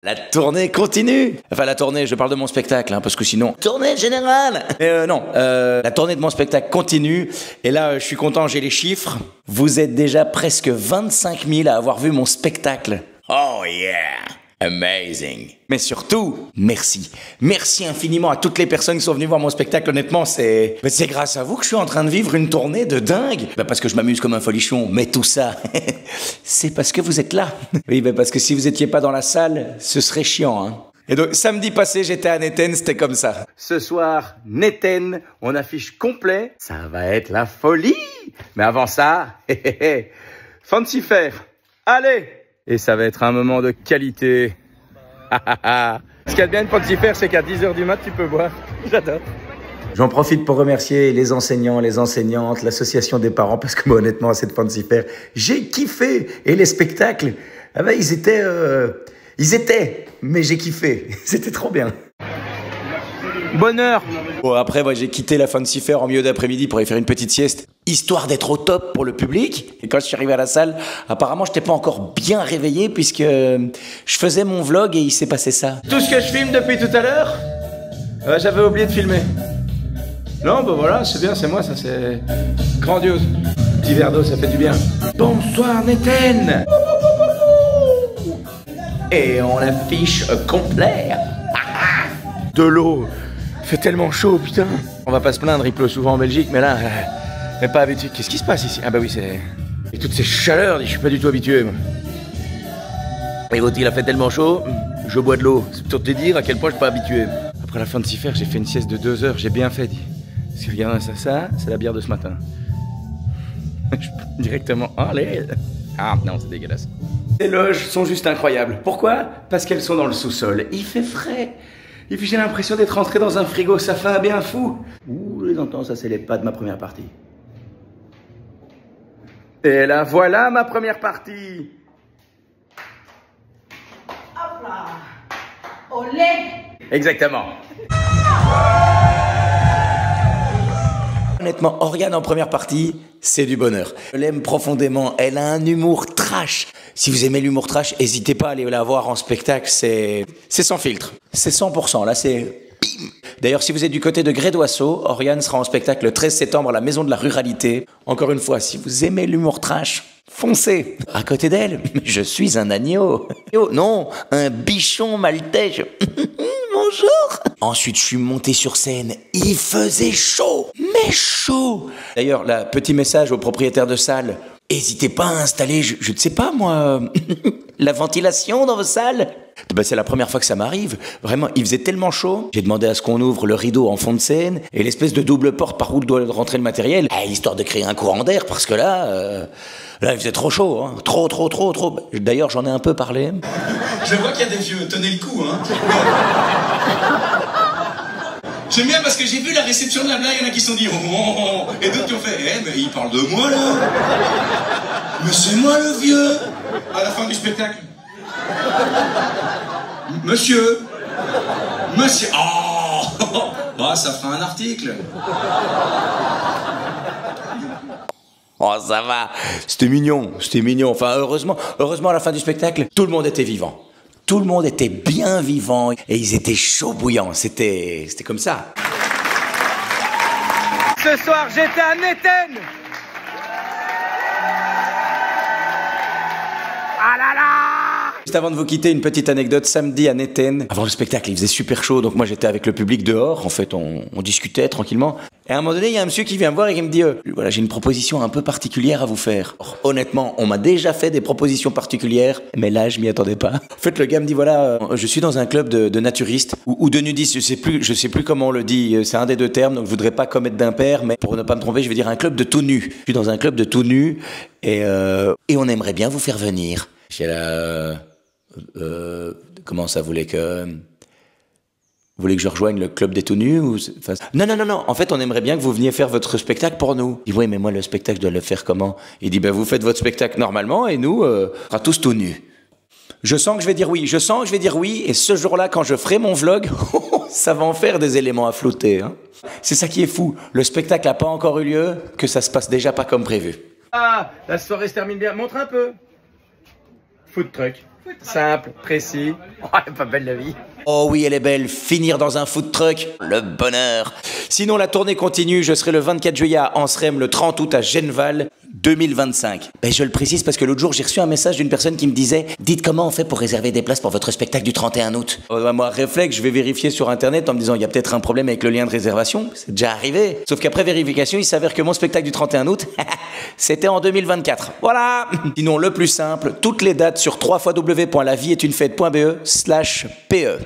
La tournée continue. Enfin, la tournée, je parle de mon spectacle, hein, parce que sinon... Tournée générale. Non, la tournée de mon spectacle continue. Et là, je suis content, j'ai les chiffres. Vous êtes déjà presque 25 000 à avoir vu mon spectacle. Oh yeah. Amazing. Mais surtout, merci. Merci infiniment à toutes les personnes qui sont venues voir mon spectacle. Honnêtement, c'est grâce à vous que je suis en train de vivre une tournée de dingue. Parce que je m'amuse comme un folichon. Mais tout ça, c'est parce que vous êtes là. Oui, parce que si vous étiez pas dans la salle, ce serait chiant, hein. Et donc, samedi passé, j'étais à Neten, c'était comme ça. Ce soir, Neten, on affiche complet. Ça va être la folie. Mais avant ça, Fancy Fair. Allez! Et ça va être un moment de qualité. Ce qu'il y a de bien de Fancy Fair, c'est qu'à 10h du mat, tu peux boire. J'adore. J'en profite pour remercier les enseignants, les enseignantes, l'association des parents, parce que moi, honnêtement, à cette Fancy Fair, j'ai kiffé. Et les spectacles, ah ben, ils étaient, mais j'ai kiffé. C'était trop bien. Bonheur. Bon, après, moi, j'ai quitté la Fancy Fair en milieu d'après-midi pour aller faire une petite sieste, histoire d'être au top pour le public. Et quand je suis arrivé à la salle, apparemment, je n'étais pas encore bien réveillé puisque je faisais mon vlog et il s'est passé ça. Tout ce que je filme depuis tout à l'heure, j'avais oublié de filmer. Non, bah voilà, c'est bien, c'est moi, ça, c'est grandiose. Petit verre d'eau, ça fait du bien. Bonsoir, Neten. Et on affiche complet. De l'eau. Il fait tellement chaud, putain. On va pas se plaindre, il pleut souvent en Belgique, mais là, on n'est pas habitué. Qu'est-ce qui se passe ici? Ah bah oui, c'est... Et toutes ces chaleurs, je suis pas du tout habitué, moi. Et l'autre, il a fait tellement chaud, je bois de l'eau. C'est pour te dire à quel point je suis pas habitué. Après la fin de s'y faire, j'ai fait une sieste de 2 heures, j'ai bien fait, dit. Parce que regarde ça, c'est la bière de ce matin. Directement, allez. Ah non, c'est dégueulasse. Les loges sont juste incroyables. Pourquoi? Parce qu'elles sont dans le sous-sol. Il fait frais. Et puis j'ai l'impression d'être rentré dans un frigo, ça fait un bien fou. Ouh, les entends, ça c'est les pas de ma première partie. Et là, voilà ma première partie. Hop là. Olé. Exactement. Honnêtement, Oriane en première partie, c'est du bonheur. Je l'aime profondément, elle a un humour trash. Si vous aimez l'humour trash, n'hésitez pas à aller la voir en spectacle, c'est sans filtre. C'est 100%, là c'est... Bim. D'ailleurs, si vous êtes du côté de Grédoisseau, Oriane sera en spectacle le 13 septembre à la Maison de la Ruralité. Encore une fois, si vous aimez l'humour trash, foncez. À côté d'elle, je suis un agneau. Non, un bichon maltais. Bonjour. Ensuite, je suis monté sur scène. Il faisait chaud, mais chaud. D'ailleurs, là, petit message aux propriétaires de salles. N'hésitez pas à installer, je ne sais pas moi, la ventilation dans vos salles. Ben, c'est la première fois que ça m'arrive. Vraiment, il faisait tellement chaud. J'ai demandé à ce qu'on ouvre le rideau en fond de scène et l'espèce de double porte par où doit rentrer le matériel, histoire de créer un courant d'air, parce que là, il faisait trop chaud. Hein. Trop. D'ailleurs, j'en ai un peu parlé. Je vois qu'il y a des vieux, tenez le coup, hein. J'aime bien parce que j'ai vu la réception de la blague, il y en a qui se sont dit oh, et d'autres qui ont fait mais il parle de moi là. Mais c'est moi le vieux. À la fin du spectacle. Monsieur. Oh, ça fera un article. Oh, ça va. C'était mignon. Enfin, heureusement, à la fin du spectacle, tout le monde était vivant. Tout le monde était bien vivant et ils étaient chauds bouillants. C'était comme ça. Ce soir, j'étais à Neten. Ah là là! Juste avant de vous quitter, une petite anecdote. Samedi à Neten, avant le spectacle, il faisait super chaud. Donc moi, j'étais avec le public dehors. En fait, on discutait tranquillement. Et à un moment donné, il y a un monsieur qui vient me voir et qui me dit voilà, j'ai une proposition un peu particulière à vous faire. Or, honnêtement, on m'a déjà fait des propositions particulières, mais là, je m'y attendais pas. En fait, le gars me dit voilà, je suis dans un club de naturistes ou de nudistes, je sais plus comment on le dit, c'est un des deux termes, donc je voudrais pas commettre d'impair, mais pour ne pas me tromper, je vais dire un club de tout nu. Je suis dans un club de tout nu et on aimerait bien vous faire venir. J'ai là comment ça, vous voulez que je rejoigne le club des tout nus ou... Enfin, non. En fait, on aimerait bien que vous veniez faire votre spectacle pour nous. Il dit, oui, mais moi, le spectacle, je dois le faire comment? Il dit, ben, vous faites votre spectacle normalement et nous, on sera tous tout nus. Je sens que je vais dire oui. Et ce jour-là, quand je ferai mon vlog, ça va en faire des éléments à flouter. Hein. C'est ça qui est fou. Le spectacle n'a pas encore eu lieu, que ça se passe déjà pas comme prévu. Ah, la soirée se termine bien. Montre un peu. Food truck. Simple, précis. Oh, elle est pas belle la vie. Oh oui, elle est belle, finir dans un food truck, le bonheur. Sinon, la tournée continue, je serai le 24 juillet à Anserem, le 30 août à Genval, 2025. Ben, je le précise parce que l'autre jour, j'ai reçu un message d'une personne qui me disait « Dites comment on fait pour réserver des places pour votre spectacle du 31 août ?» Moi, réflexe, je vais vérifier sur Internet en me disant « Il y a peut-être un problème avec le lien de réservation. » C'est déjà arrivé. Sauf qu'après vérification, il s'avère que mon spectacle du 31 août, c'était en 2024. Voilà. Sinon, le plus simple, toutes les dates sur www.lavieestunefête.be/pe.